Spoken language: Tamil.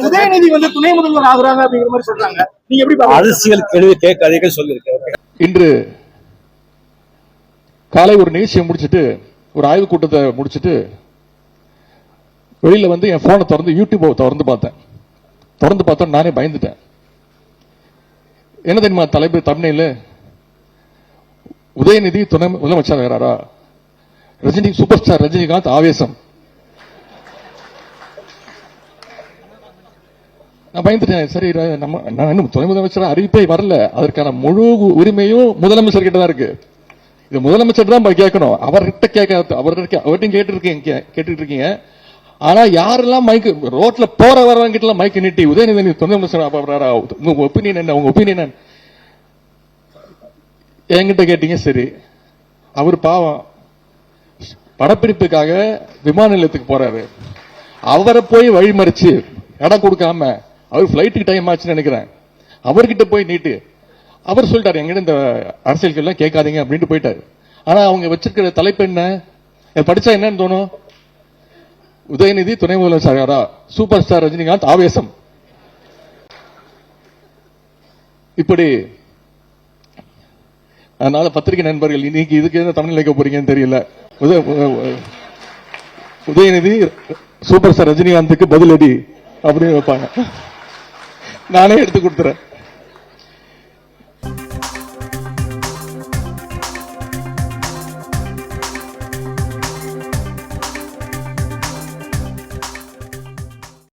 உதயநிதி துணை முதல்வர் ஆகுறாங்க அப்படிங்கிற மாதிரி சொல்றாங்க. நீங்க எப்படி அரசியல் கேள்வி கேட்காதீர்கள் சொல்லியிருக்கேன். இன்று காலை ஒரு நிகழ்ச்சியை முடிச்சுட்டு ஒரு ஆய்வு கூட்டத்தை முடிச்சுட்டு வெளியில என் போனை திறந்து யூடியூப் திறந்து பார்த்தேன். நானே பயந்துட்டேன். என்ன தெரியுமா தலைப்பு தமிழில்? உதயநிதி துணை முதலமைச்சர் வேறாரா, ரஜினி சூப்பர் ஸ்டார் ரஜினிகாந்த் ஆவேசம். நான் பயந்துட்டேன். சரி, நான் இன்னும் துணை முதலமைச்சர் அறிவிப்பே வரல. அதற்கான முழு உரிமையும் முதலமைச்சர் கிட்ட தான் இருக்கு. இது முதலமைச்சர் தான் கேட்கணும். அவர்கிட்ட அவர்கிட்ட கேட்டுட்டு இருக்கீங்க. ஆனா யாரெல்லாம் மைக்கு ரோட்ல போற வரவங்க கிட்ட மைக்கு நீட்டி உதயநிதி துணை முதலமைச்சர் உங்க ஒப்பீனியன் என்ன, உங்க ஒப்பீனியன் என்கிட்ட கேட்டீங்க. சரி, அவர் பாவம் படப்பிடிப்புக்காக விமான நிலையத்துக்கு போறாரு. அவரை போய் வழிமறிச்சு இடம் கொடுக்காம, அவர் பிளைட்டுக்கு டைம் ஆச்சுன்னு நினைக்கிறேன், அவர்கிட்ட போய் நீட்டு அவர் சொல்லிட்டாரு எங்கிட்ட இந்த அரசியல் எல்லாம் கேட்காதீங்க அப்படின்ட்டு போயிட்டாரு. ஆனா அவங்க வச்சிருக்கிற தலைப்பு என்ன, படிச்சா என்னன்னு தோணும்? உதயநிதி துணை முதலமைச்சர், சூப்பர் ஸ்டார் ரஜினிகாந்த் ஆவேசம். இப்படி. அதனால பத்திரிகை நண்பர்கள், இன்னைக்கு இதுக்கு என்ன தமிழ் வைக்க போறீங்கன்னு தெரியல. உதயநிதி சூப்பர் ஸ்டார் ரஜினிகாந்துக்கு பதிலடி அப்படின்னு வைப்பாங்க. நானே எடுத்து கொடுத்துறேன்.